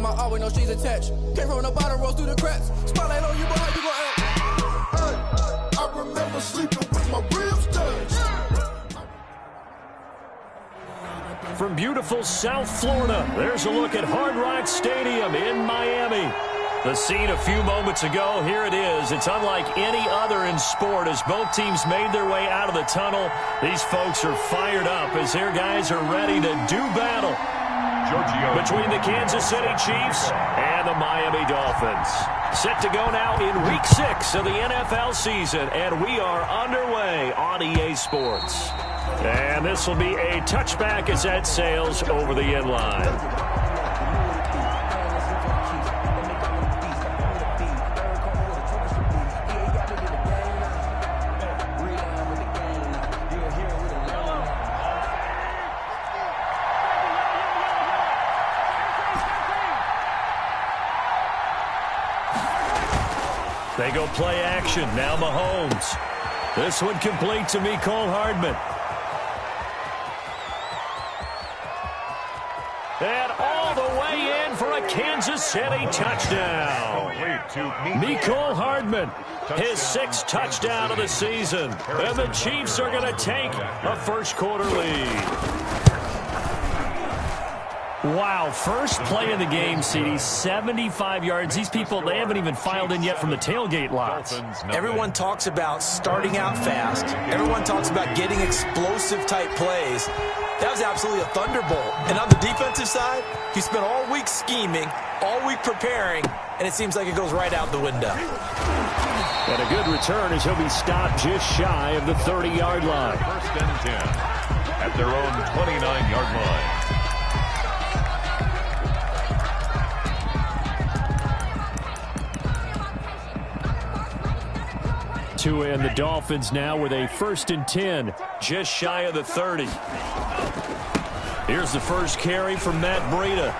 my art with no strings attached. Came from the bottom, rose through the cracks. Spotlight on you, but how you gon' act? Hey, I remember sleeping with my ribs touched. From beautiful South Florida, there's a look at Hard Rock Stadium in Miami. The scene a few moments ago, here it is. It's unlike any other in sport as both teams made their way out of the tunnel. These folks are fired up as their guys are ready to do battle between the Kansas City Chiefs and the Miami Dolphins. Set to go now in Week 6 of the NFL season, and we are underway on EA Sports. And this will be a touchback as that sails over the end line. They go play action. Now Mahomes. This one complete to Mecole Hardman. And all the way in for a Kansas City touchdown. Mecole Hardman, his 6th touchdown of the season. And the Chiefs are going to take a first-quarter lead. Wow, first play of the game, CD, 75 yards. These people, they haven't even filed in yet from the tailgate lots. Everyone talks about starting out fast. Everyone talks about getting explosive-type plays. That was absolutely a thunderbolt. And on the defensive side, you spent all week scheming, all week preparing, and it seems like it goes right out the window. And a good return as he'll be stopped just shy of the 30-yard line. First and 10 at their own 29-yard line. And the Dolphins now with a 1st and 10, just shy of the 30. Here's the first carry from Matt Breida.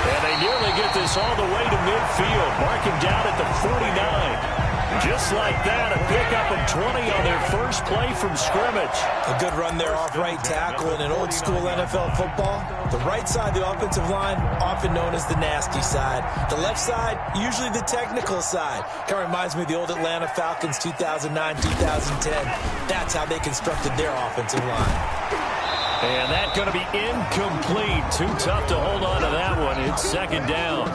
And they nearly get this all the way to midfield, marking down at the 49. Just like that, a pickup of 20 on their first play from scrimmage. A good run there off right tackle in an old-school NFL football. The right side of the offensive line, often known as the nasty side. The left side, usually the technical side. Kind of reminds me of the old Atlanta Falcons 2009, 2010. That's how they constructed their offensive line. And that's going to be incomplete. Too tough to hold on to that one. It's 2nd down.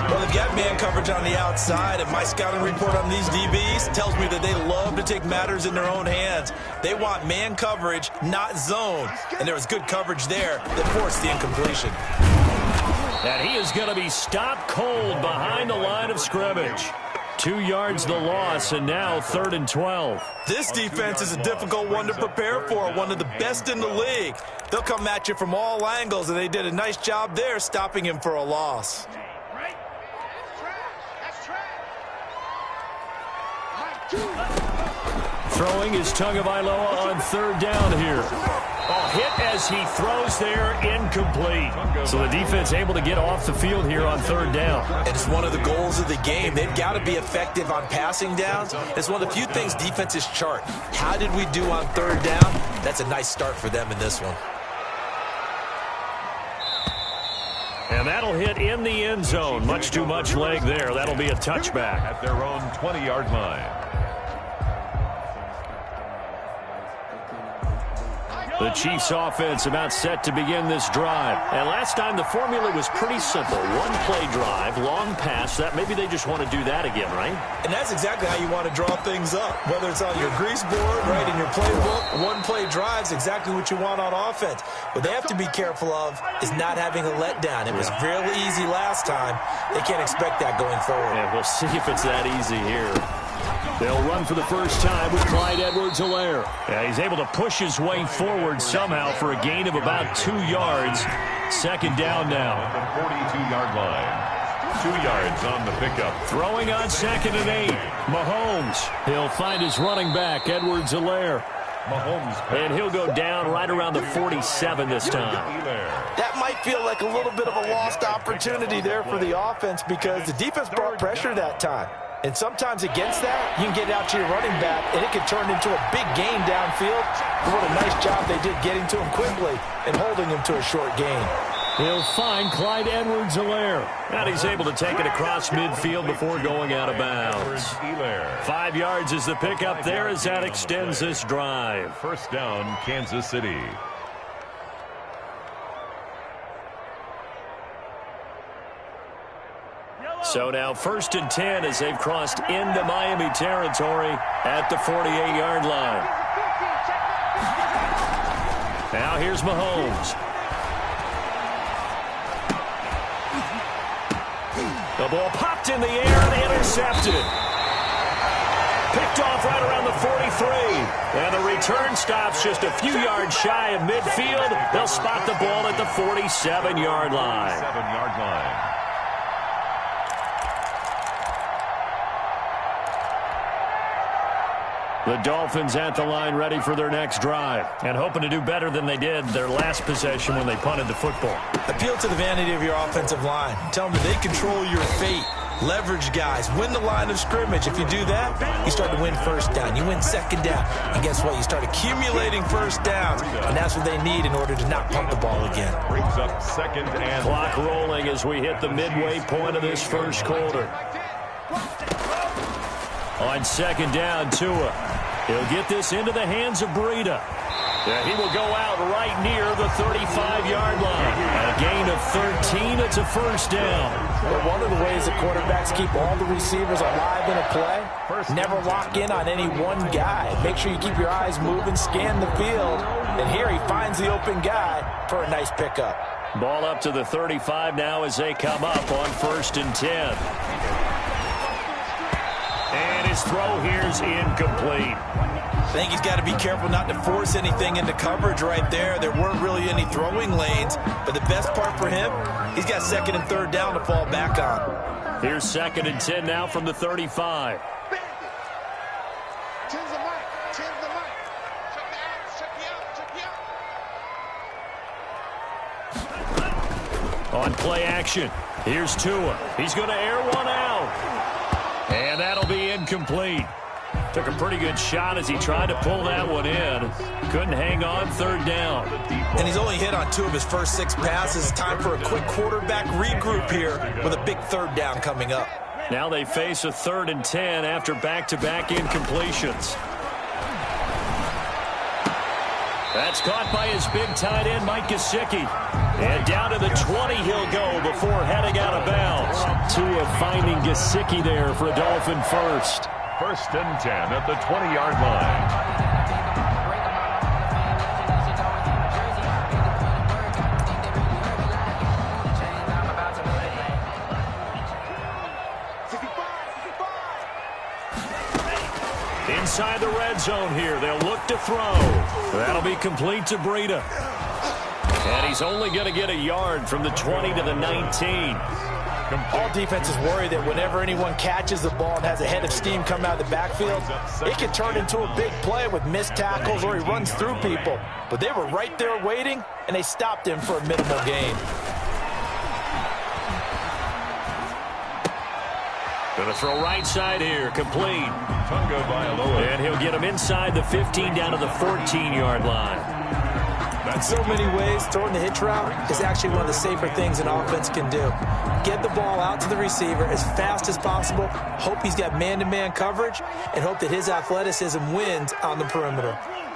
Well, they've got man coverage on the outside, and my scouting report on these DBs tells me that they love to take matters in their own hands. They want man coverage, not zone. And there was good coverage there that forced the incompletion. And he is going to be stopped cold behind the line of scrimmage. 2 yards the loss, and now 3rd and 12. This defense is a difficult one to prepare for, one of the best in the league. They'll come at you from all angles, and they did a nice job there stopping him for a loss. Throwing is Tagovailoa on 3rd down here. Oh, hit as he throws there, incomplete. So the defense able to get off the field here on 3rd down. And it's one of the goals of the game. They've got to be effective on passing downs. It's one of the few things defenses chart. How did we do on 3rd down? That's a nice start for them in this one. And that'll hit in the end zone. Much too much leg there. That'll be a touchback. At their own 20-yard line. The Chiefs offense about set to begin this drive. And last time the formula was pretty simple. One play drive, long pass. That maybe they just want to do that again, right? And that's exactly how you want to draw things up. Whether it's on your grease board, right, in your playbook, one play drive's exactly what you want on offense. What they have to be careful of is not having a letdown. It was real easy last time. They can't expect that going forward. And we'll see if it's that easy here. They'll run for the first time with Clyde Edwards-Helaire. Yeah, he's able to push his way forward somehow for a gain of about 2 yards. 2nd down now. 42-yard line. 2 yards on the pickup. Throwing on 2nd and 8. Mahomes. He'll find his running back, Edwards-Helaire. Mahomes. And he'll go down right around the 47 this time. That might feel like a little bit of a lost opportunity there for the offense because the defense brought pressure that time. And sometimes against that, you can get out to your running back, and it can turn into a big gain downfield. But what a nice job they did getting to him quickly and holding him to a short gain. He'll find Clyde Edwards-Helaire. And he's able to take it across midfield before going out of bounds. 5 yards is the pickup there as that extends this drive. First down, Kansas City. So now 1st and 10 as they've crossed into Miami territory at the 48-yard line. Now here's Mahomes. The ball popped in the air and intercepted. Picked off right around the 43. And the return stops just a few yards shy of midfield. They'll spot the ball at the 47-yard line. 47-yard line. The Dolphins at the line ready for their next drive and hoping to do better than they did their last possession when they punted the football. Appeal to the vanity of your offensive line. Tell them that they control your fate. Leverage guys. Win the line of scrimmage. If you do that, you start to win first down. You win second down. And guess what? You start accumulating first downs. And that's what they need in order to not pump the ball again. Brings up 2nd and clock rolling as we hit the midway point of this first quarter. On 2nd down, Tua. He'll get this into the hands of Breida. Yeah, he will go out right near the 35-yard line. A gain of 13. It's a first down. But one of the ways that quarterbacks keep all the receivers alive in a play, never lock in on any one guy. Make sure you keep your eyes moving, scan the field. And here he finds the open guy for a nice pickup. Ball up to the 35 now as they come up on 1st and 10. And his throw here's incomplete. I think he's got to be careful not to force anything into coverage right there. There weren't really any throwing lanes, but the best part for him, he's got 2nd and 3rd down to fall back on. Here's 2nd and 10 now from the 35. On play action, here's Tua. He's going to air one out. And that'll be incomplete. Took a pretty good shot as he tried to pull that one in. Couldn't hang on 3rd down. And he's only hit on 2 of his first 6 passes. Time for a quick quarterback regroup here with a big 3rd down coming up. Now they face a 3rd and 10 after back-to-back incompletions. That's caught by his big tight end, Mike Gesicki. And down to the 20 he'll go before heading out of bounds. Tua finding Gesicki there for a Dolphin first. 1st and 10 at the 20-yard line. Inside the red zone here. They'll look to throw. That'll be complete to Breida. And he's only going to get a yard from the 20 to the 19. All defenses worry that whenever anyone catches the ball and has a head of steam come out of the backfield, it can turn into a big play with missed tackles or he runs through people. But they were right there waiting, and they stopped him for a minimal gain. Going to throw right side here, complete. And he'll get him inside the 15 down to the 14-yard line. In so many ways, throwing the hitch route is actually one of the safer things an offense can do. Get the ball out to the receiver as fast as possible, hope he's got man-to-man coverage, and hope that his athleticism wins on the perimeter. Hey,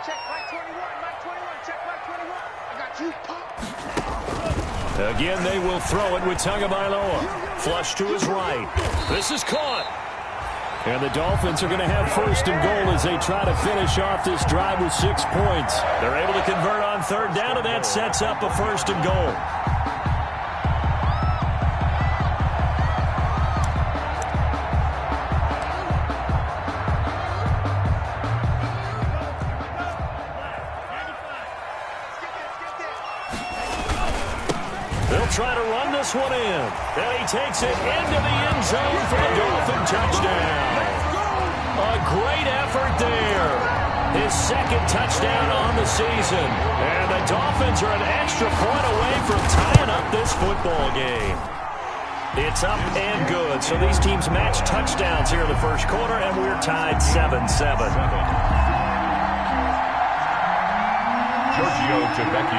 check right 21, right 21, check right 21. I got you. Again, they will throw it with Tagovailoa. Flush to his right. This is caught. And the Dolphins are going to have 1st and goal as they try to finish off this drive with 6 points. They're able to convert on 3rd down, and that sets up a 1st and goal. They'll try to run this one in. And he takes it into the end zone for the Dolphin touchdown. A great effort there. His 2nd touchdown on the season. And the Dolphins are an extra point away from tying up this football game. It's up and good. So these teams match touchdowns here in the first quarter, and we're tied 7-7.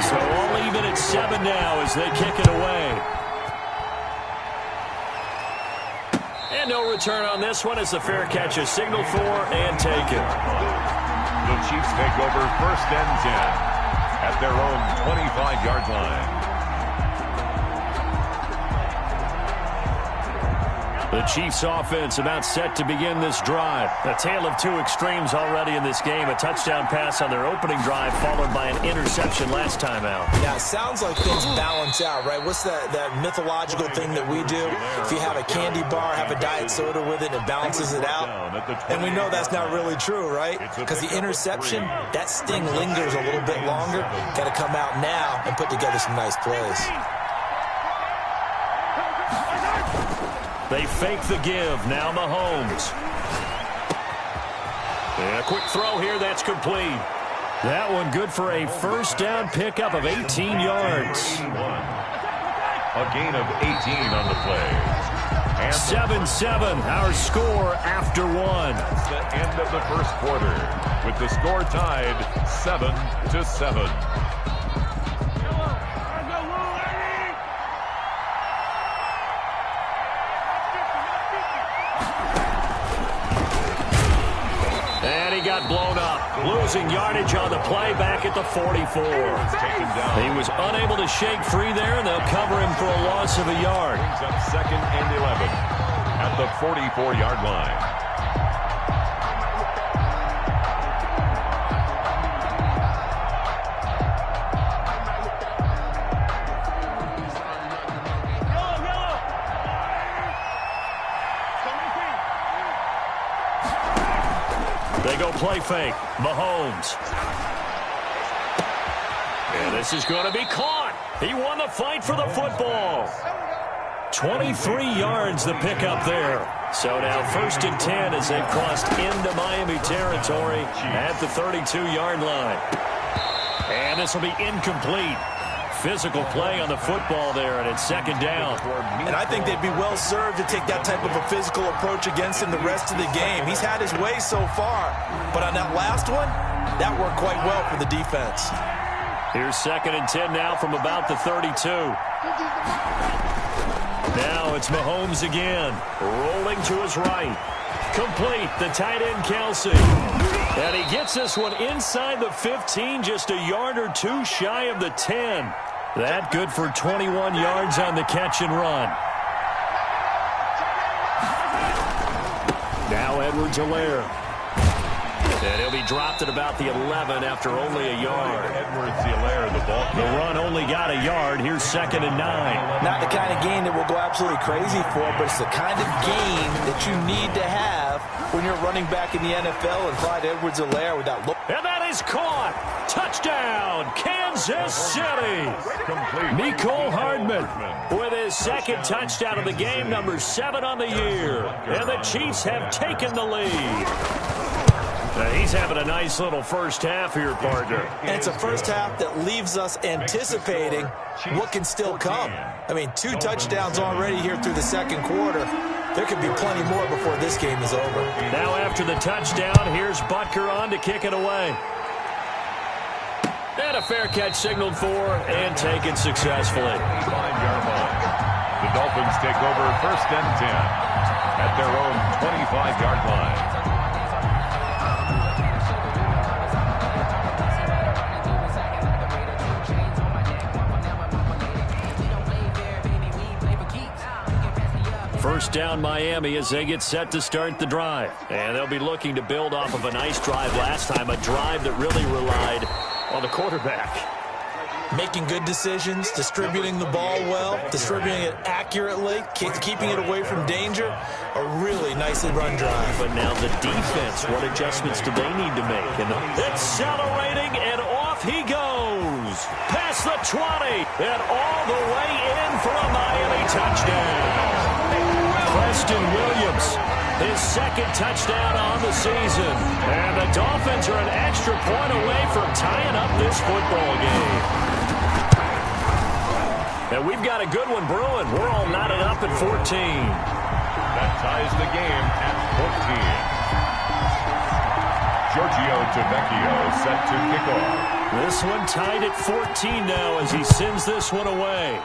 So all even at 7 now as they kick it away. And no return on this one as the fair catch is signaled for and taken. The Chiefs take over 1st and 10 at their own 25-yard line. The Chiefs offense about set to begin this drive. A tale of two extremes already in this game. A touchdown pass on their opening drive followed by an interception last time out. Now, it sounds like things balance out, right? What's that mythological thing that we do? If you have a candy bar, have a diet soda with it, and it balances it out. And we know that's not really true, right? Because the interception, that sting lingers a little bit longer. Got to come out now and put together some nice plays. They fake the give. Now Mahomes. And a quick throw here. That's complete. That one good for a first down pickup of 18 yards. A gain of 18 on the play. 7-7, our score after one. That's the end of the first quarter, with the score tied 7-7. And he got blown up, losing yardage on the play back at the 44. He was unable to shake free there, and they'll cover him for a loss of a yard. Brings up 2nd and 11 at the 44-yard line. They go play fake. Mahomes. And this is going to be caught. He won the fight for the football. 23 yards the pickup there. So now 1st and 10 as they've crossed into Miami territory at the 32-yard line. And this will be incomplete. Physical play on the football there, and it's 2nd down. And I think they'd be well served to take that type of a physical approach against him the rest of the game. He's had his way so far, but on that last one, that worked quite well for the defense. Here's 2nd and 10 now from about the 32. Now it's Mahomes again, rolling to his right. Complete, the tight end Kelsey. And he gets this one inside the 15, just a yard or two shy of the 10. That good for 21 yards on the catch and run. Now Edwards-Helaire. And he'll be dropped at about the 11 after only a yard. Edwards-Helaire, the ball. The run only got a yard. Here's 2nd and 9. Not the kind of game that we'll go absolutely crazy for, but it's the kind of game that you need to have when you're running back in the NFL, and Clyde Edwards-Helaire with that look. And that is caught. Touchdown, Kansas City. Mecole Hardman with his 2nd touchdown of the game, number 7 on the year. And the Chiefs have taken the lead. He's having a nice little first half here, partner. And it's a first half that leaves us anticipating what can still come. I mean, 2 touchdowns already here through the 2nd quarter. There could be plenty more before this game is over. Now after the touchdown, here's Butker on to kick it away. And a fair catch signaled for and taken successfully. 5-yard line. The Dolphins take over 1st and 10 at their own 25-yard line. First down Miami as they get set to start the drive. And they'll be looking to build off of a nice drive last time, a drive that really relied on the quarterback. Making good decisions, distributing the ball well, distributing it accurately, keeping it away from danger. A really nicely run drive. But now the defense, what adjustments do they need to make? And accelerating, and off he goes. Past the 20, and all the way in for a Miami touchdown. Preston Williams, his 2nd touchdown on the season. And the Dolphins are an extra point away from tying up this football game. And we've got a good one brewing. We're all knotted up at 14. That ties the game at 14. Giorgio Tavecchio set to kick off. This one tied at 14 now as he sends this one away.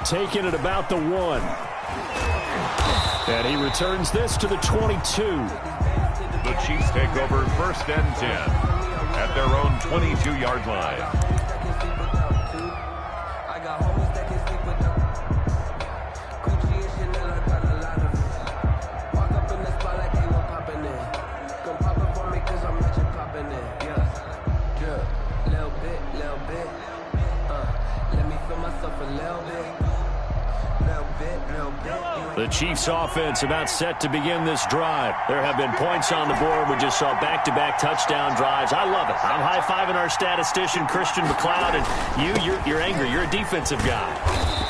Taking it about the 1. And he returns this to the 22. The Chiefs take over 1st and 10 at their own 22-yard line. The Chiefs offense about set to begin this drive. There have been points on the board. We just saw back-to-back touchdown drives. I love it. I'm high-fiving our statistician, Christian McLeod, and you're angry. You're a defensive guy.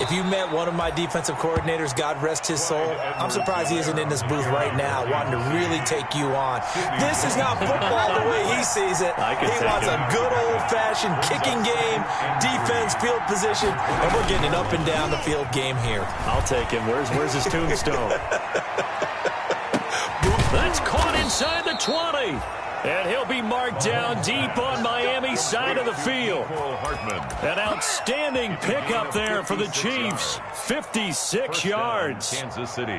If you met one of my defensive coordinators, God rest his soul, I'm surprised he isn't in this booth right now wanting to really take you on. This is not football the way he sees it. He wants a good old-fashioned kicking game, defense, field position, and we're getting an up-and-down the field game here. I'll take him. Where's his tombstone? That's caught inside the 20. And he'll be marked down deep on Miami's side of the field. An outstanding pickup there for the Chiefs. 56 yards. Kansas City.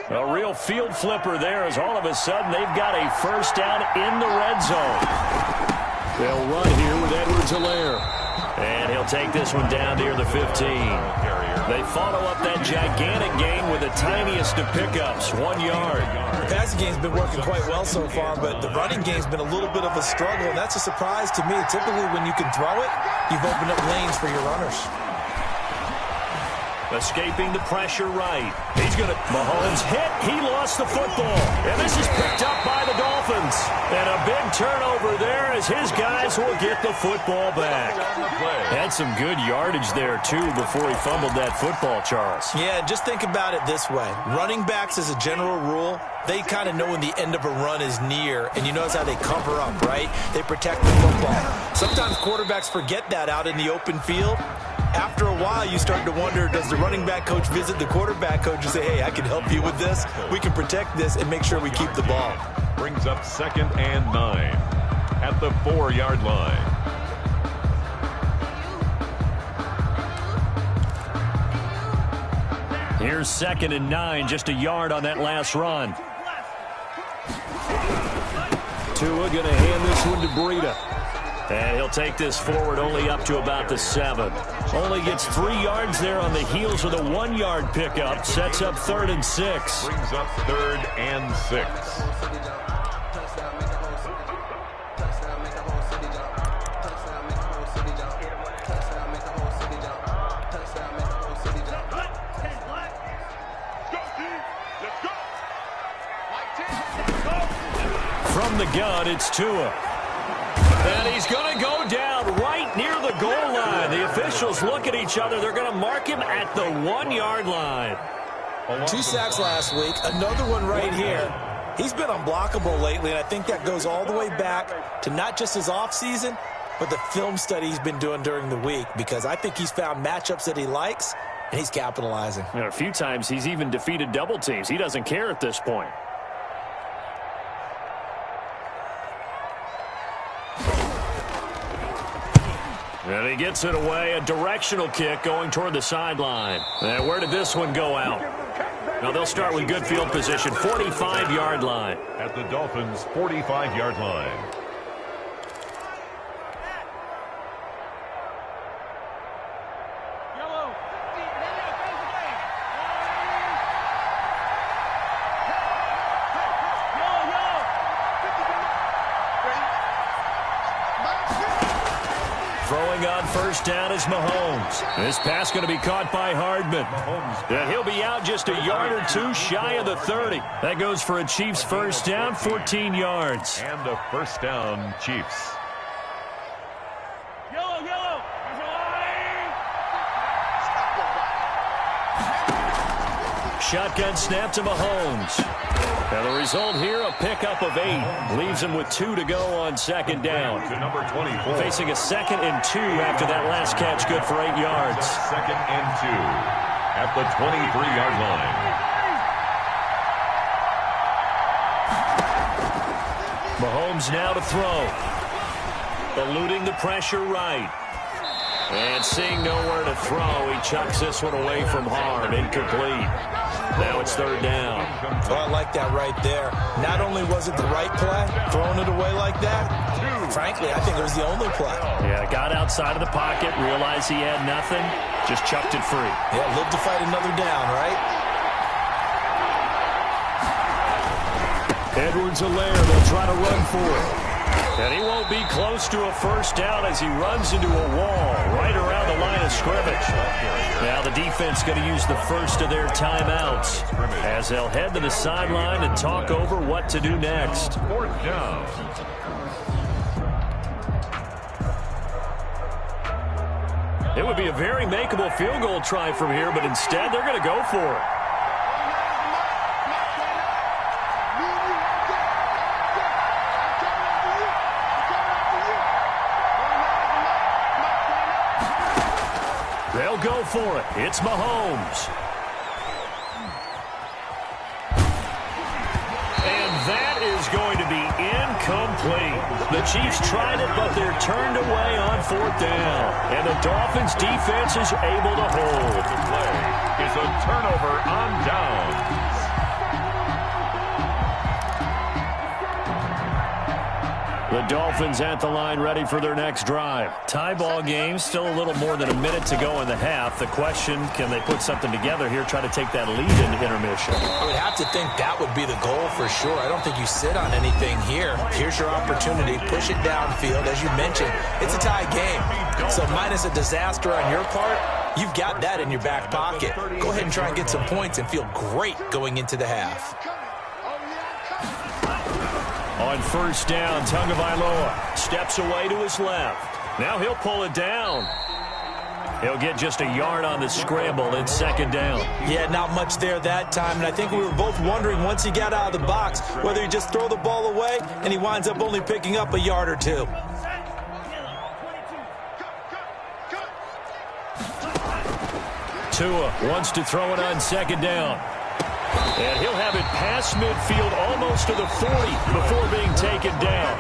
A real field flipper there as all of a sudden they've got a first down in the red zone. They'll run here with Edwards-Helaire. And he'll take this one down near the 15. They follow up that gigantic gain with the tiniest of pickups, 1 yard. The passing game's been working quite well so far, but the running game's been a little bit of a struggle, and that's a surprise to me. Typically, when you can throw it, you've opened up lanes for your runners. Escaping the pressure right. He's going to... Mahomes hit. He lost the football. And this is picked up by the Dolphins. And a big turnover there as his guys will get the football back. Had some good yardage there, too, before he fumbled that football, Charles. Yeah, just think about it this way. Running backs, as a general rule, they kind of know when the end of a run is near. And you notice how they cover up, right? They protect the football. Sometimes quarterbacks forget that out in the open field. After a while, you start to wonder, does the running back coach visit the quarterback coach and say, hey, I can help you with this. We can protect this and make sure we keep the ball. Brings up 2nd and 9 at the 4-yard line. Here's 2nd and 9, just a yard on that last run. Tua going to hand this one to Breida. And he'll take this forward only up to about the 7. Only gets 3 yards there on the heels of the 1-yard pickup. Sets up 3rd and 6. Brings up 3rd and 6. From the gun, it's Tua. And he's going to go down right near the goal line. The officials look at each other. They're going to mark him at the 1-yard line. 2 sacks last week, another one right here. He's been unblockable lately, and I think that goes all the way back to not just his offseason, but the film study he's been doing during the week, because I think he's found matchups that he likes, and he's capitalizing. And a few times he's even defeated double teams. He doesn't care at this point. And he gets it away, a directional kick going toward the sideline. And where did this one go out? Now they'll start with good field position, 45-yard line. At the Dolphins' 45-yard line. Throwing on first down is Mahomes. This pass going to be caught by Hardman. And he'll be out just a yard or two shy of the 30. That goes for a Chiefs first down, 14 yards. And a first down, Chiefs. Shotgun snap to Mahomes. And the result here, a pickup of 8. Leaves him with 2 to go on second down. To number 24. Facing a 2nd and 2 after that last catch, good for 8 yards. 2nd and 2 at the 23-yard line. Mahomes now to throw. Eluding the pressure right. And seeing nowhere to throw, he chucks this one away from harm. Incomplete. Now it's third down. Oh, I like that right there. Not only was it the right play, throwing it away like that, frankly, I think it was the only play. Yeah, got outside of the pocket, realized he had nothing, just chucked it free. Yeah, live to fight another down, right? Edwards-Helaire, they'll try to run for it. And he won't be close to a first down as he runs into a wall right around the line of scrimmage. Now the defense going to use the first of their timeouts as they'll head to the sideline and talk over what to do next. Fourth down. It would be a very makeable field goal try from here, but instead they're going to go for it. They'll go for it. It's Mahomes. And that is going to be incomplete. The Chiefs tried it, but they're turned away on fourth down. And the Dolphins' defense is able to hold. The play is a turnover on down. The Dolphins at the line ready for their next drive. Tie ball game, still a little more than a minute to go in the half. The question, can they put something together here, try to take that lead into intermission? I would have to think that would be the goal for sure. I don't think you sit on anything here. Here's your opportunity. Push it downfield. As you mentioned, it's a tie game. So minus a disaster on your part, you've got that in your back pocket. Go ahead and try and get some points and feel great going into the half. On first down, Tagovailoa steps away to his left. Now he'll pull it down. He'll get just a yard on the scramble in second down. Yeah, not much there that time, and I think we were both wondering once he got out of the box whether he just throw the ball away, and he winds up only picking up a yard or two. Tua wants to throw it on second down. And he'll have it past midfield almost to the 40 before being taken down.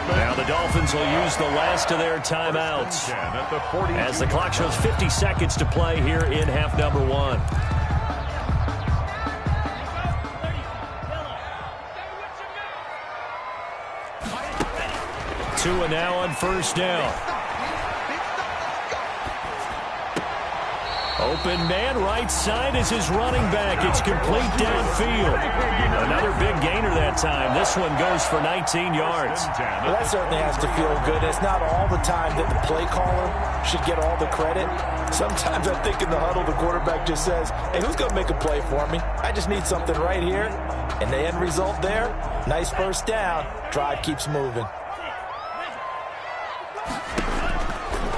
Now the Dolphins will use the last of their timeouts as the clock shows 50 seconds to play here in half number one. Tua now on first down. Open man, right side is his running back. It's complete downfield. Another big gainer that time. This one goes for 19 yards. Well, that certainly has to feel good. It's not all the time that the play caller should get all the credit. Sometimes I think in the huddle, the quarterback just says, hey, who's going to make a play for me? I just need something right here. And the end result there, nice first down. Drive keeps moving.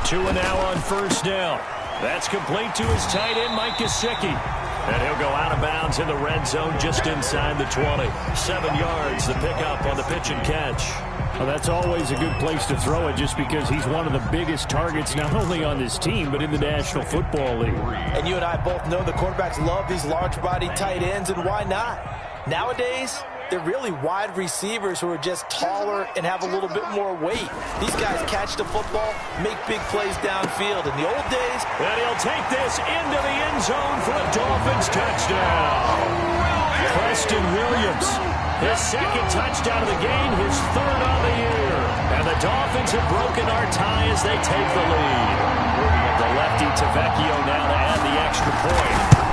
Tua now on first down. That's complete to his tight end, Mike Gesicki. And he'll go out of bounds in the red zone just inside the 20. 7 yards, the pickup on the pitch and catch. Well, that's always a good place to throw it just because he's one of the biggest targets not only on this team but in the National Football League. And you and I both know the quarterbacks love these large-body tight ends, and why not? Nowadays, they're really wide receivers who are just taller and have a little bit more weight. These guys catch the football, make big plays downfield. In the old days, and he'll take this into the end zone for a Dolphins touchdown. Preston Williams, his second touchdown of the game, his third on the year. And the Dolphins have broken our tie as they take the lead. The lefty Tavecchio now to add the extra point.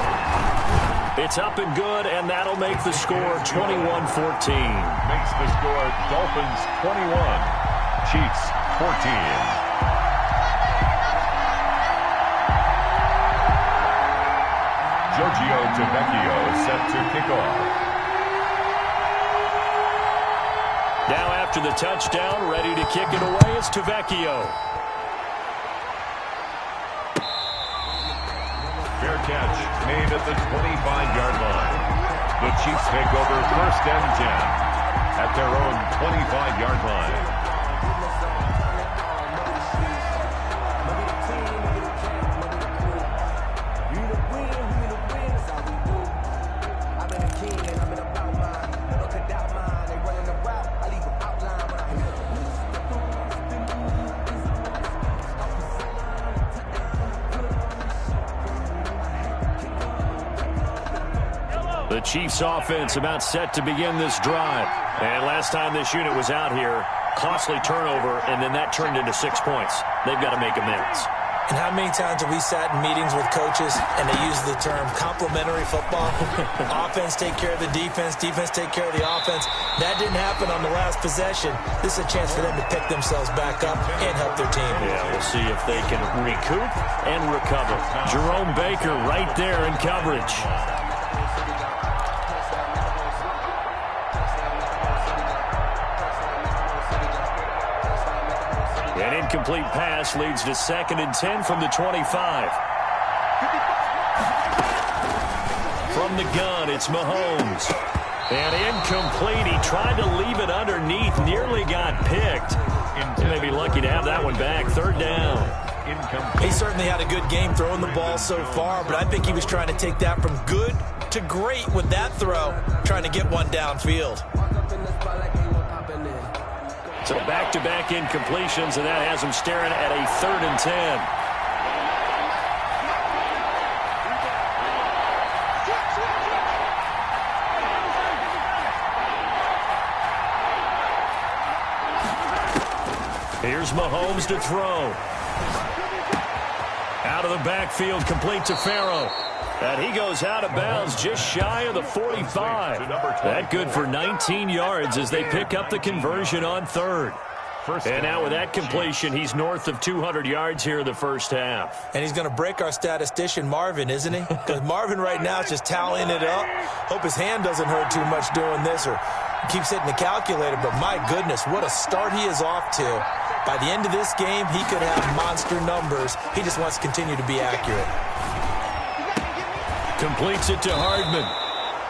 It's up and good, and that'll make the score 21-14. Makes the score Dolphins 21, Chiefs 14. Giorgio Tavecchio is set to kick off. Now after the touchdown, ready to kick it away is Tavecchio. Fair catch made at the 25-yard line. The Chiefs take over first and 10 at their own 25-yard line. The Chiefs offense about set to begin this drive. And last time this unit was out here, costly turnover, and then that turned into 6 points. They've got to make amends. And how many times have we sat in meetings with coaches and they use the term complementary football? Offense take care of the defense, defense take care of the offense. That didn't happen on the last possession. This is a chance for them to pick themselves back up and help their team. Yeah, we'll see if they can recoup and recover. Jerome Baker right there in coverage. An incomplete pass leads to 2nd and 10 from the 25. From the gun, it's Mahomes. And incomplete. He tried to leave it underneath, nearly got picked. He may be lucky to have that one back. 3rd down. He certainly had a good game throwing the ball so far, but I think he was trying to take that from good to great with that throw, trying to get one downfield. So back-to-back incompletions, and that has him staring at a 3rd and 10. Here's Mahomes to throw. Out of the backfield, complete to Farrow. And he goes out of bounds just shy of the 45. That good for 19 yards as they pick up the conversion on 3rd. And now with that completion, he's north of 200 yards here in the first half. And he's going to break our statistician, Marvin, isn't he? Because Marvin right now is just tallying it up. Hope his hand doesn't hurt too much doing this or keeps hitting the calculator. But my goodness, what a start he is off to. By the end of this game, he could have monster numbers. He just wants to continue to be accurate. Completes it to Hardman.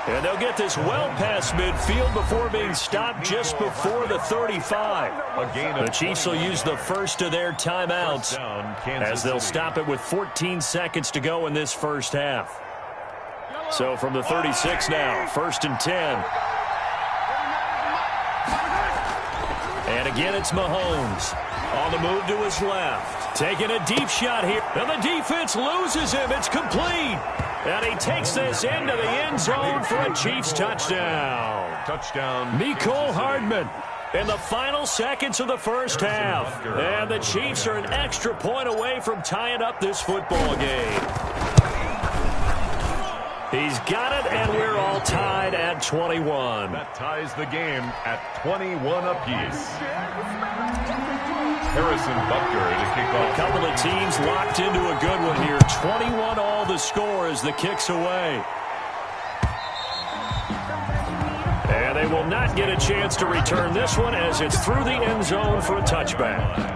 And they'll get this well past midfield before being stopped just before the 35. The Chiefs will use the first of their timeouts as they'll stop it with 14 seconds to go in this first half. So from the 36 now, 1st and 10. And again, it's Mahomes. On the move to his left. Taking a deep shot here. And the defense loses him. It's complete. And he takes this into the end zone for a Chiefs touchdown. Mecole Hardman in the final seconds of the first half. And the Chiefs are an extra point away from tying up this football game. He's got it, and we're all tied at 21. That ties the game at 21 apiece. Harrison Butker to kick off. A couple of teams locked into a good one here. 21 all the score as the kick's away. And they will not get a chance to return this one as it's through the end zone for a touchback.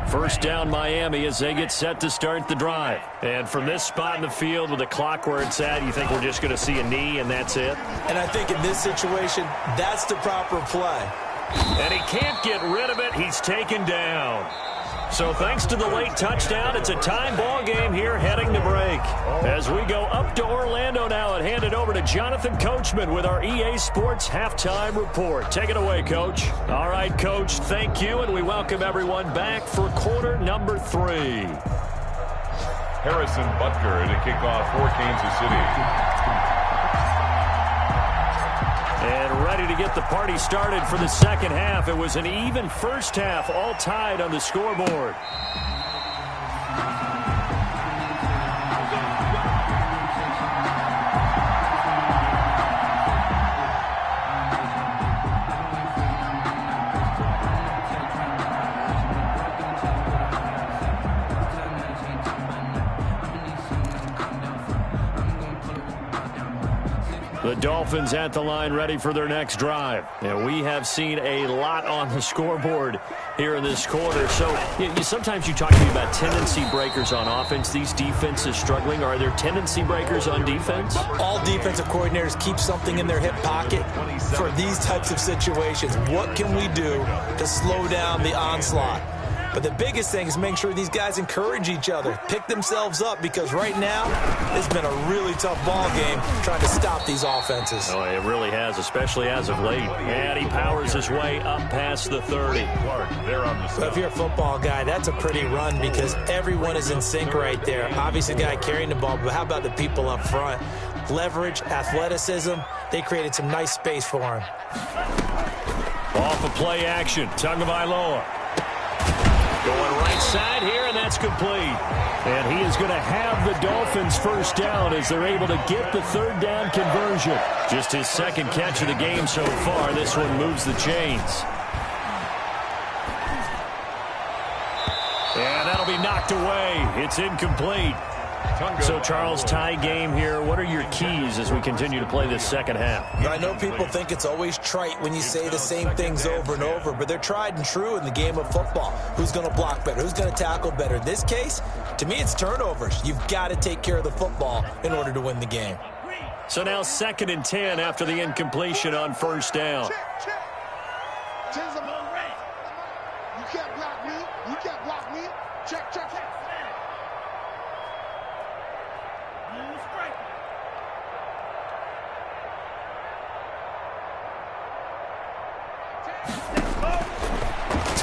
First down Miami as they get set to start the drive. And from this spot in the field with the clock where it's at, you think we're just going to see a knee and that's it? And I think in this situation, that's the proper play. And he can't get rid of it. He's taken down. So thanks to the late touchdown, it's a time ball game here heading to break. As we go up to Orlando now and hand it over to Jonathan Coachman with our EA Sports Halftime Report. Take it away, Coach. All right, Coach, thank you, and we welcome everyone back for quarter number 3. Harrison Butker to kick off for Kansas City. And ready to get the party started for the second half. It was an even first half, all tied on the scoreboard. The Dolphins at the line ready for their next drive. And we have seen a lot on the scoreboard here in this quarter. So sometimes you talk to me about tendency breakers on offense. These defenses struggling. Are there tendency breakers on defense? All defensive coordinators keep something in their hip pocket for these types of situations. What can we do to slow down the onslaught? But the biggest thing is making sure these guys encourage each other, pick themselves up, because right now it's been a really tough ball game trying to stop these offenses. Oh, it really has, especially as of late. And he powers his way up past the 30. So if you're a football guy, that's a pretty run because everyone is in sync right there. Obviously, the guy carrying the ball, but how about the people up front? Leverage, athleticism, they created some nice space for him. Off of play action, Tagovailoa. Going right side here, and that's complete. And he is going to have the Dolphins first down as they're able to get the third down conversion. Just his second catch of the game so far. This one moves the chains. And that'll be knocked away. It's incomplete. So, Charles, tie game here. What are your keys as we continue to play this second half? I know people think it's always trite when you say the same things over and over, but they're tried and true in the game of football. Who's going to block better? Who's going to tackle better? In this case, to me, it's turnovers. You've got to take care of the football in order to win the game. So now 2nd and 10 after the incompletion on first down. You can't block me. You can't block me. Check.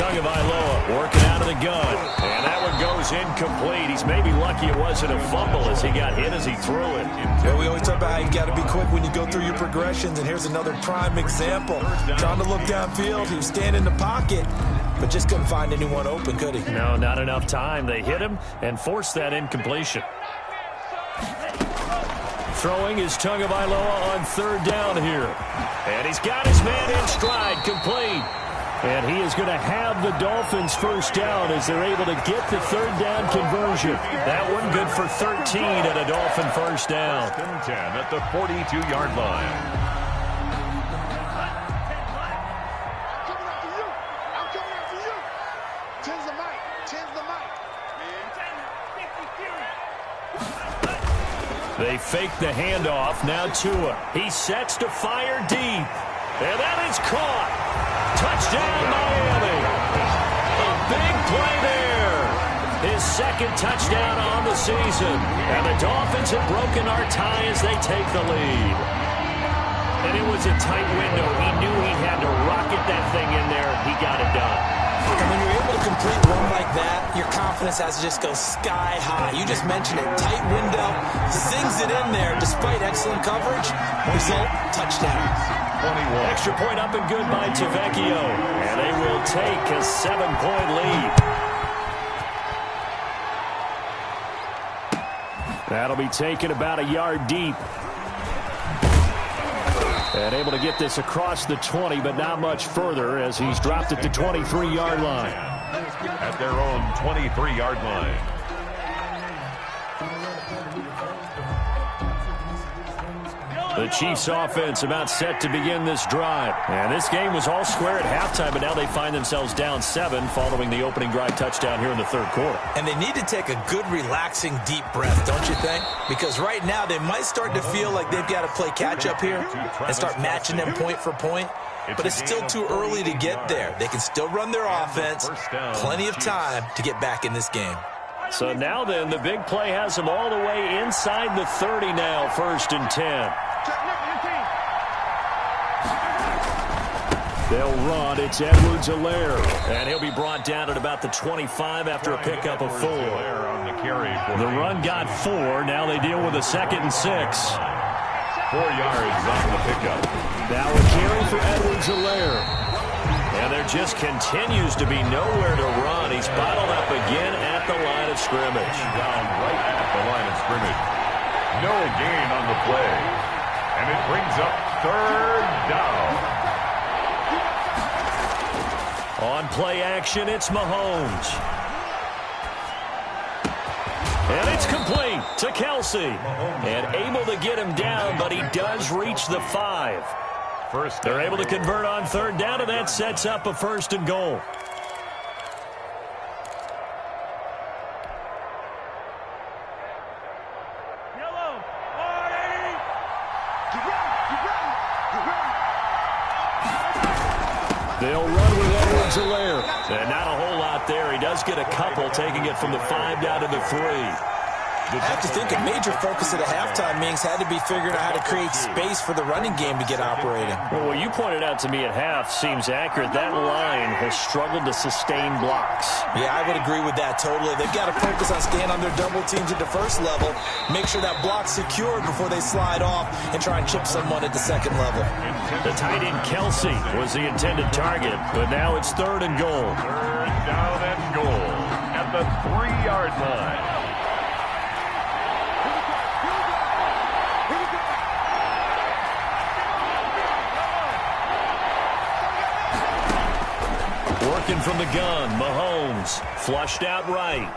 Tagovailoa working out of the gun. And that one goes incomplete. He's maybe lucky it wasn't a fumble as he got hit as he threw it. Yeah, we always talk about how you got to be quick when you go through your progressions, and here's another prime example. Trying to look downfield, he was standing in the pocket, but just couldn't find anyone open, could he? No, not enough time. They hit him and forced that incompletion. Throwing is Tagovailoa on third down here. And he's got his man in stride, complete. And he is going to have the Dolphins first down as they're able to get the third down conversion. That one good for 13 and a Dolphin first down. 10 at the 42-yard line. I'm coming after you. Tens the mic. They fake the handoff. Now Tua. He sets to fire deep. And that is caught. Touchdown, Miami. A big play there. His second touchdown on the season. And the Dolphins have broken our tie as they take the lead. And it was a tight window. He knew he had to rocket that thing in there. He got it done. And when you're able to complete one like that, your confidence has to just go sky high. You just mentioned it. Tight window. Sings it in there despite excellent coverage. Result, touchdown. 21. Extra point up and good by Tavecchio. And they will take a 7-point lead. That'll be taken about a yard deep. And able to get this across the 20, but not much further as he's dropped at the 23-yard line. At their own 23-yard line. The Chiefs offense about set to begin this drive. And this game was all square at halftime, but now they find themselves down 7 following the opening drive touchdown here in the third quarter. And they need to take a good, relaxing, deep breath, don't you think? Because right now they might start to feel like they've got to play catch-up here and start matching them point for point. But it's still too early to get there. They can still run their offense. Plenty of time to get back in this game. So now then, the big play has them all the way inside the 30 now, 1st and 10. They'll run. It's Edwards-Helaire. And he'll be brought down at about the 25 after a pickup of 4. The run got 4. Now they deal with a 2nd and 6. 4 yards on the pickup. Now a carry for Edwards-Helaire. And there just continues to be nowhere to run. He's bottled up again at the line of scrimmage. Down right at the line of scrimmage. No gain on the play. And it brings up 3rd down. On play action, it's Mahomes. And it's complete to Kelce. And able to get him down, but he does reach the 5. They're able to convert on 3rd down, and that sets up a 1st and goal. They'll run with Edwards-Helaire. And not a whole lot there. He does get a couple, taking it from the 5 down to the 3. I have to think a major focus at a halftime meetings had to be figuring out how to create space for the running game to get operating. Well, what you pointed out to me at half seems accurate. That line has struggled to sustain blocks. Yeah, I would agree with that totally. They've got to focus on staying on their double teams at the first level, make sure that block's secured before they slide off and try and chip someone at the second level. The tight end Kelsey was the intended target, but now it's 3rd and goal. 3rd down and goal at the 3-yard line. Working from the gun, Mahomes flushed out right.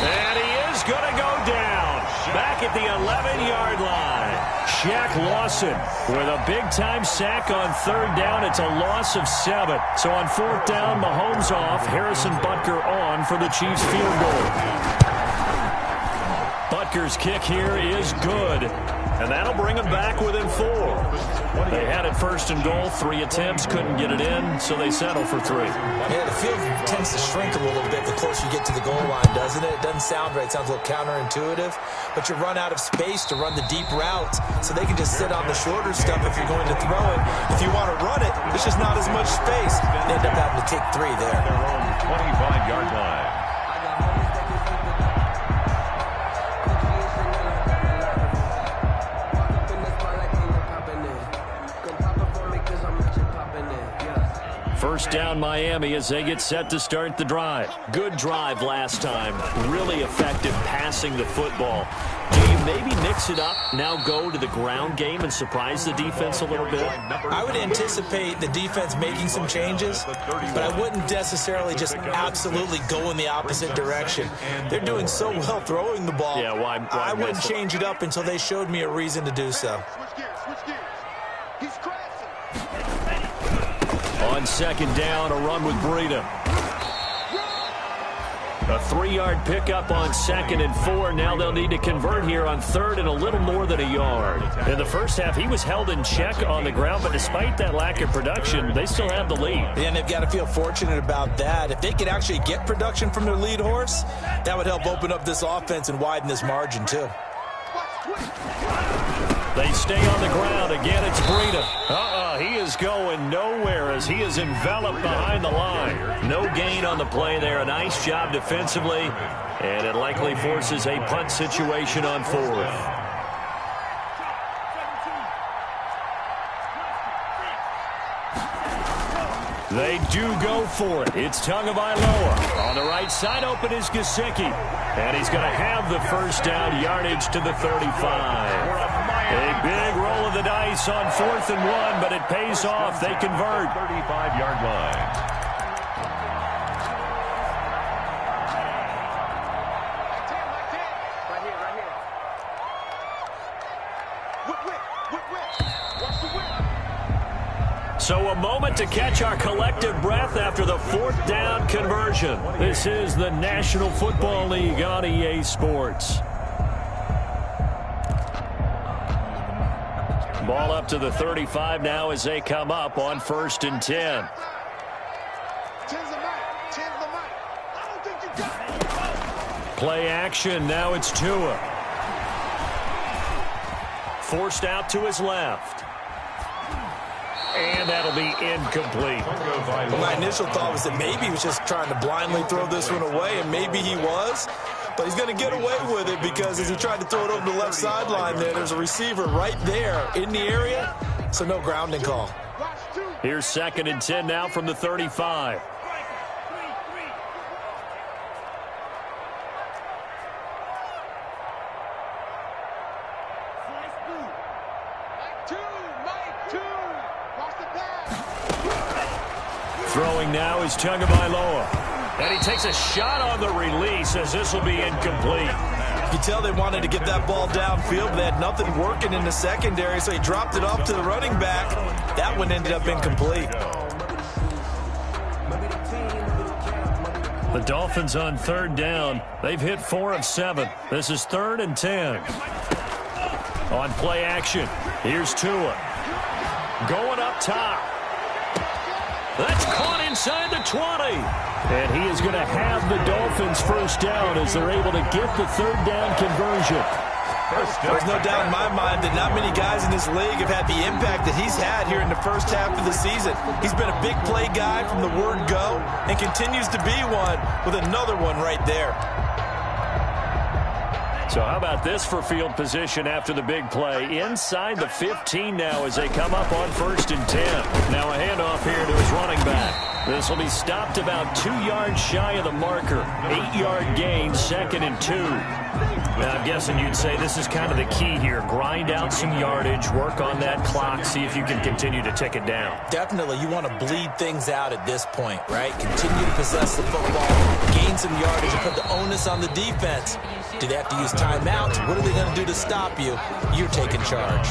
And he is going to go down. Back at the 11-yard line. Shaq Lawson with a big-time sack on 3rd down. It's a loss of 7. So on 4th down, Mahomes off. Harrison Butker on for the Chiefs field goal. Butker's kick here is good. And that'll bring them back within 4. They had it 1st and goal, 3 attempts, couldn't get it in, so they settle for 3. Yeah, the field tends to shrink a little bit the closer you get to the goal line, doesn't it? It doesn't sound right. It sounds a little counterintuitive. But you run out of space to run the deep routes, so they can just sit on the shorter stuff if you're going to throw it. If you want to run it, there's just not as much space. They end up having to take 3 there. Their own 25-yard line. First down Miami as they get set to start the drive. Good drive last time. Really effective passing the football. Do you maybe mix it up, now go to the ground game and surprise the defense a little bit? I would anticipate the defense making some changes, but I wouldn't necessarily just absolutely go in the opposite direction. They're doing so well throwing the ball. Yeah, why I wouldn't change it up until they showed me a reason to do so. On 2nd down, a run with Breida. A 3-yard pickup on 2nd and 4. Now they'll need to convert here on 3rd and a little more than a yard. In the first half, he was held in check on the ground, but despite that lack of production, they still have the lead. And they've got to feel fortunate about that. If they could actually get production from their lead horse, that would help open up this offense and widen this margin too. They stay on the ground. Again, it's Breida. He is going nowhere as he is enveloped behind the line. No gain on the play there. A nice job defensively. And it likely forces a punt situation on 4th. They do go for it. It's Tagovailoa. On the right side, open is Gesicki. And he's going to have the first down, yardage to the 35. A big roll of the dice on 4th and 1, but it pays off. They convert. 35-yard line. So a moment to catch our collective breath after the 4th down conversion. This is the National Football League on EA Sports. Ball up to the 35 now as they come up on 1st and 10. Play action. Now it's Tua. Forced out to his left. And that'll be incomplete. Well, my initial thought was that maybe he was just trying to blindly throw this one away, and maybe he was. But he's going to get away with it because as he tried to throw it over the left sideline there's a receiver right there in the area, so no grounding call. Here's 2nd and 10 now from the 35. Throwing now is Tagovailoa. And he takes a shot on the release as this will be incomplete. You can tell they wanted to get that ball downfield, but they had nothing working in the secondary, so he dropped it off to the running back. That one ended up incomplete. The Dolphins on 3rd down. They've hit 4 of 7. This is 3rd and 10. On play action, here's Tua. Going up top. That's caught inside the 20. And he is going to have the Dolphins first down as they're able to get the third down conversion. There's no doubt in my mind that not many guys in this league have had the impact that he's had here in the first half of the season. He's been a big play guy from the word go and continues to be one with another one right there. So how about this for field position after the big play? Inside the 15 now as they come up on 1st and 10. Now a handoff here to his running back. This will be stopped about 2 yards shy of the marker. 8-yard gain, 2nd and 2. Now, I'm guessing you'd say this is kind of the key here. Grind out some yardage, work on that clock, see if you can continue to tick it down. Definitely, you want to bleed things out at this point, right? Continue to possess the football, gain some yardage, and put the onus on the defense. Do they have to use timeouts? What are they going to do to stop you? You're taking charge.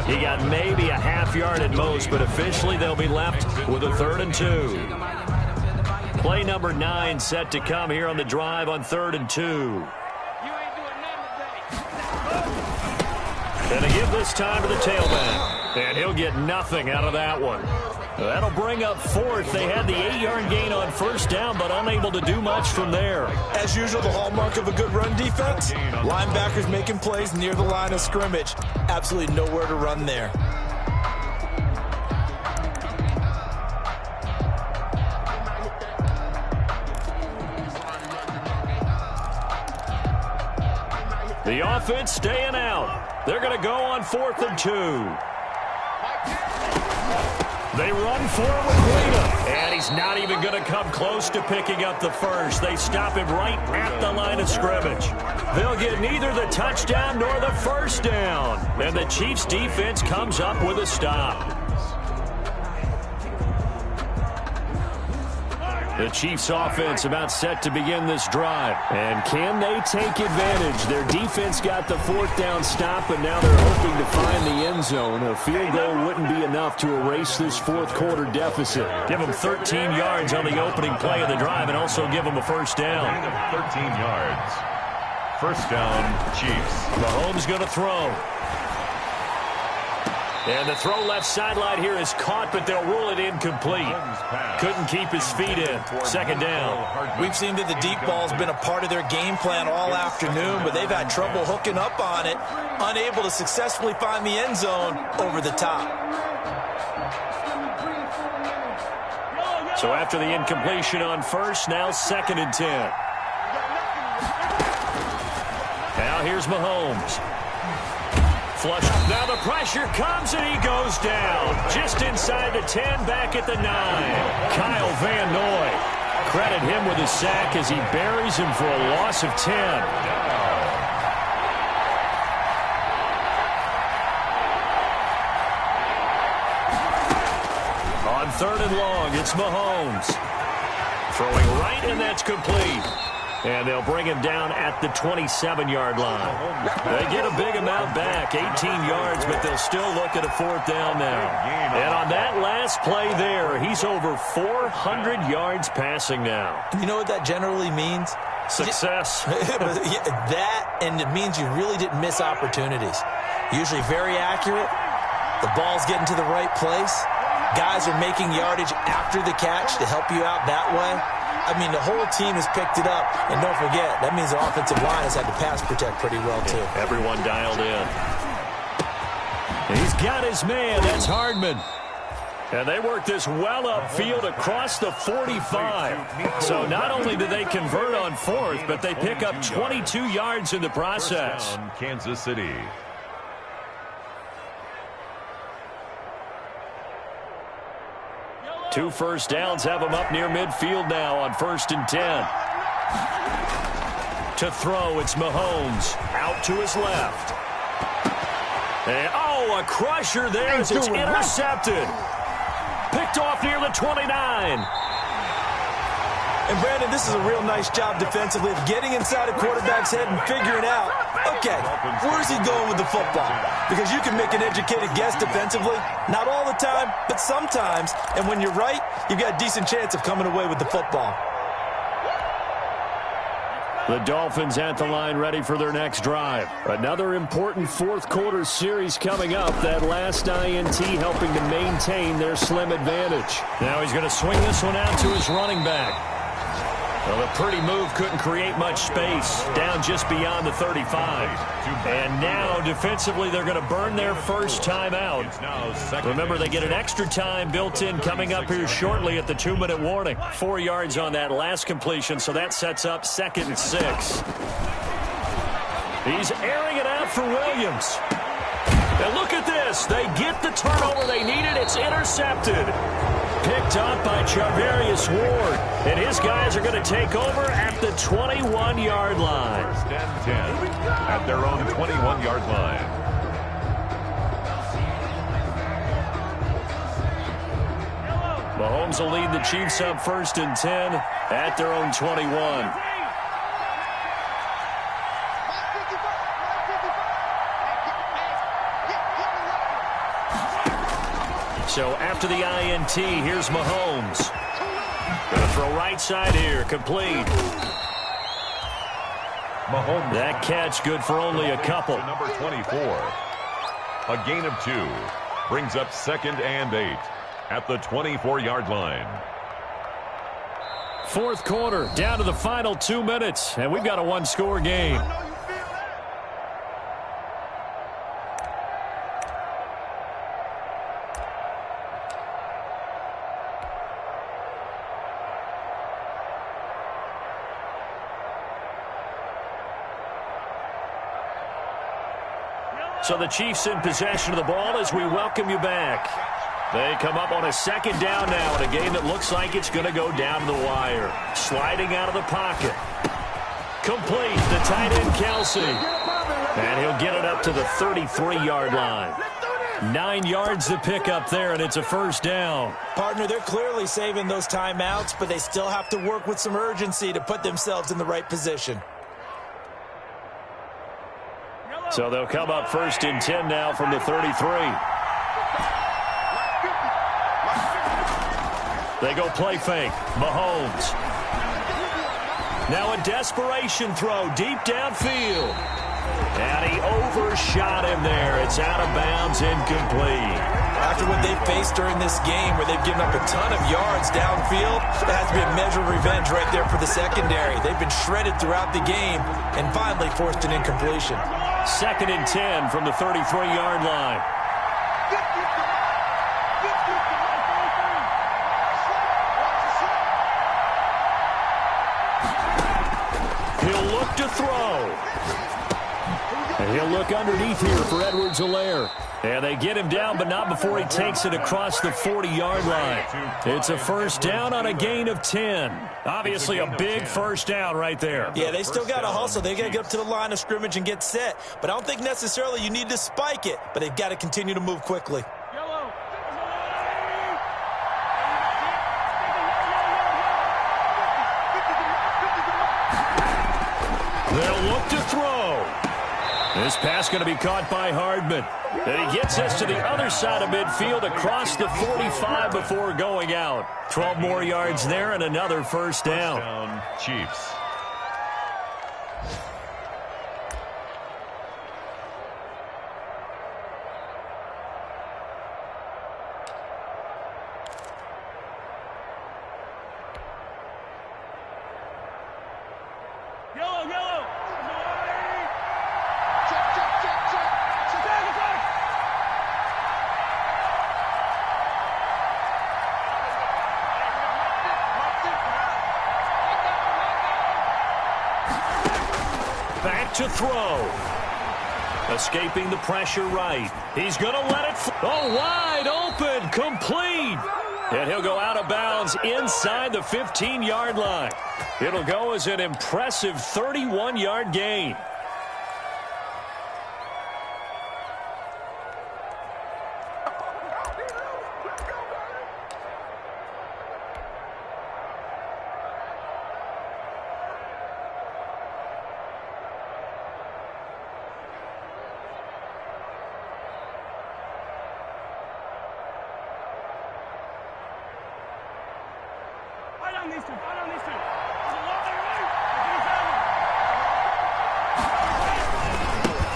He got maybe a half yard at most, but officially they'll be left with a 3rd and 2. Play number 9 set to come here on the drive on 3rd and 2. And they give this time to the tailback. And he'll get nothing out of that one. That'll bring up 4th. They had the 8-yard gain on 1st down, but unable to do much from there. As usual, the hallmark of a good run defense, linebackers making plays near the line of scrimmage. Absolutely nowhere to run there. The offense staying out. They're going to go on 4th and 2. They run forward with Wheaton, and he's not even going to come close to picking up the first. They stop him right at the line of scrimmage. They'll get neither the touchdown nor the first down, and the Chiefs' defense comes up with a stop. The Chiefs' offense about set to begin this drive. And can they take advantage? Their defense got the 4th down stop, and now they're hoping to find the end zone. A field goal wouldn't be enough to erase this 4th quarter deficit. Give them 13 yards on the opening play of the drive and also give them a first down. 13 yards. First down, Chiefs. Mahomes going to throw. And the throw left sideline here is caught, but they'll rule it incomplete. Couldn't keep his feet in. 2nd down. We've seen that the deep ball's been a part of their game plan all afternoon, but they've had trouble hooking up on it, unable to successfully find the end zone over the top. So after the incompletion on 1st, now 2nd and 10. Now here's Mahomes. Flush. Now the pressure comes, and he goes down. Just inside the 10, back at the 9. Kyle Van Noy. Credit him with a sack as he buries him for a loss of 10. On 3rd and long, it's Mahomes. Throwing right, and that's complete. And they'll bring him down at the 27-yard line. They get a big amount back, 18 yards, but they'll still look at a 4th down now. And on that last play there, he's over 400 yards passing now. You know what that generally means? Success. That, and it means you really didn't miss opportunities. Usually very accurate. The ball's getting to the right place. Guys are making yardage after the catch to help you out that way. I mean, the whole team has picked it up. And don't forget, that means the offensive line has had to pass protect pretty well, too. Everyone dialed in. And he's got his man. That's Hardman. And they work this well upfield across the 45. So not only do they convert on 4th, but they pick up 22 yards in the process. Kansas City. Two first downs have them up near midfield now on 1st and 10. To throw, it's Mahomes. Out to his left. And, a crusher there as it's intercepted. Picked off near the 29. And, Brandon, this is a real nice job defensively of getting inside a quarterback's head and figuring out, okay, where's he going with the football? Because you can make an educated guess defensively. Not all the time, but sometimes. And when you're right, you've got a decent chance of coming away with the football. The Dolphins at the line ready for their next drive. Another important fourth quarter series coming up. That last INT helping to maintain their slim advantage. Now he's going to swing this one out to his running back. Well, the pretty move couldn't create much space. Down just beyond the 35. And now, defensively, they're going to burn their first time out. Remember, they get an extra time built in coming up here shortly at the 2-minute warning. 4 yards on that last completion, so that sets up 2nd and 6. He's airing it out for Williams. And look at this. They get the turnover they needed. It's intercepted. Picked up by Charvarius Ward. And his guys are going to take over at the 21-yard line. 1st and 10 at their own 21-yard line. Mahomes will lead the Chiefs up 1st and 10 at their own 21. So after the INT, here's Mahomes. Going to throw right side here, complete. Mahomes. That catch good for only a couple. Number 24. A gain of 2. Brings up 2nd and 8 at the 24-yard line. Fourth quarter, down to the final 2 minutes, and we've got a one-score game. So the Chiefs in possession of the ball as we welcome you back. They come up on a 2nd down now in a game that looks like it's going to go down to the wire. Sliding out of the pocket. Complete, the tight end Kelsey. And he'll get it up to the 33-yard line. 9 yards to pick up there, and it's a 1st down. Partner, they're clearly saving those timeouts, but they still have to work with some urgency to put themselves in the right position. So they'll come up 1st and 10 now from the 33. They go play fake. Mahomes. Now a desperation throw deep downfield. And he overshot him there. It's out of bounds, incomplete. After what they've faced during this game where they've given up a ton of yards downfield, that has to be a measure of revenge right there for the secondary. They've been shredded throughout the game and finally forced an incompletion. 2nd and 10 from the 33-yard line. He'll look to throw. And he'll look underneath here for Edwards-Helaire. And they get him down, but not before he takes it across the 40-yard line. It's a 1st down on a gain of 10. Obviously a big 1st down right there. Yeah, they still got to hustle. They got to get up to the line of scrimmage and get set. But I don't think necessarily you need to spike it, but they've got to continue to move quickly. They'll look to throw. This pass going to be caught by Hardman. And he gets us to the other side of midfield across the 45 before going out. 12 more yards there and another 1st down. Chiefs. To throw. Escaping the pressure right. He's going to let it wide open. Complete. And he'll go out of bounds inside the 15-yard line. It'll go as an impressive 31-yard gain.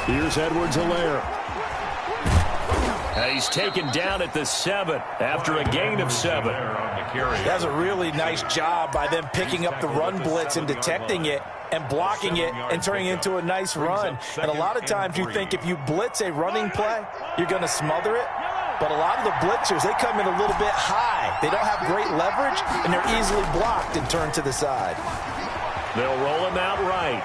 Here's Edwards-Helaire. And he's taken down at the 7 after a gain of 7. That's a really nice job by them picking up the run blitz and detecting it and blocking it and turning it into a nice run. And a lot of times you think if you blitz a running play, you're going to smother it. But a lot of the blitzers, they come in a little bit high. They don't have great leverage, and they're easily blocked and turned to the side. They'll roll him out right.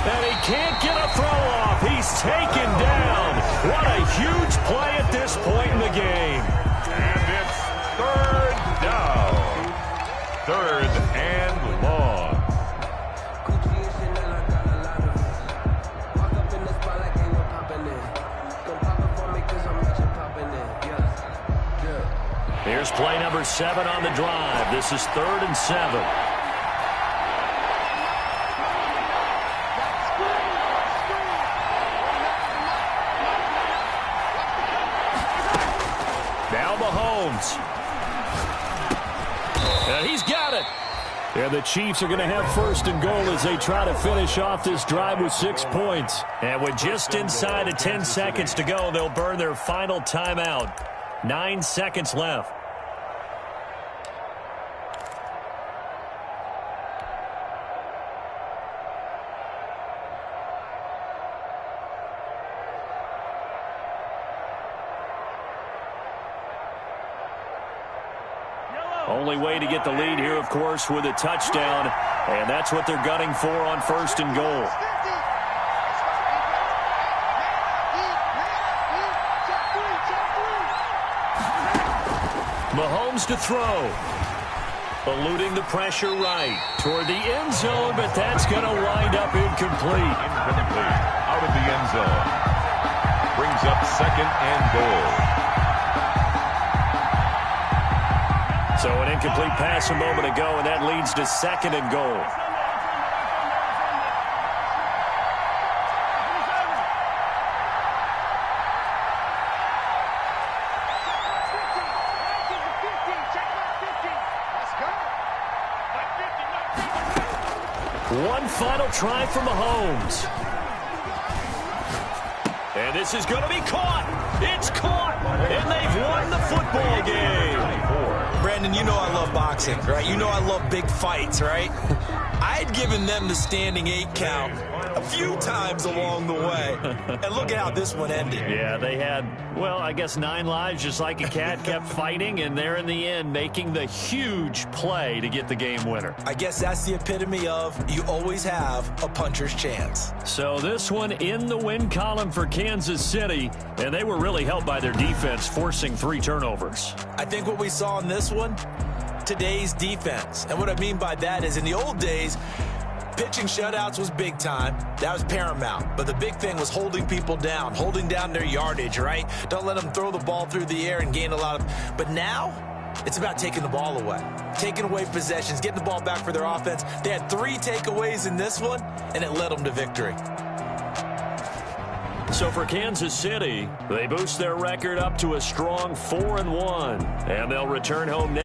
And he can't get a throw off. He's taken down. What a huge play at this point in the game. And it's 3rd down. 3rd and long. Here's play number 7 on the drive. This is 3rd and 7. Now Mahomes. And he's got it. And the Chiefs are going to have 1st and goal as they try to finish off this drive with 6 points. And with just inside of 10 seconds to go, they'll burn their final timeout. 9 seconds left. Only way to get the lead here, of course, with a touchdown. And that's what they're gunning for on 1st and goal. Mahomes to throw. Eluding the pressure right toward the end zone, but that's going to wind up incomplete. Incomplete. Out of the end zone. Brings up 2nd and goal. So an incomplete pass a moment ago, and that leads to 2nd and goal. One final try for Mahomes. And this is going to be caught. It's caught. And they've won the football game. Brandon, you know I love boxing, right? You know I love big fights, right? I had given them the standing 8 count a few times along the way. And look at how this one ended. Yeah, they had, well, I guess 9 lives, just like a cat, kept fighting, and they're in the end making the huge play to get the game winner. I guess that's the epitome of you always have a puncher's chance. So this one in the win column for Kansas City, and they were really helped by their defense, forcing 3 turnovers. I think what we saw in this one, today's defense. And what I mean by that is in the old days, pitching shutouts was big time. That was paramount. But the big thing was holding people down, holding down their yardage, right? Don't let them throw the ball through the air and gain a lot of... But now, it's about taking the ball away. Taking away possessions, getting the ball back for their offense. They had 3 takeaways in this one, and it led them to victory. So for Kansas City, they boost their record up to a strong 4-1, and they'll return home next.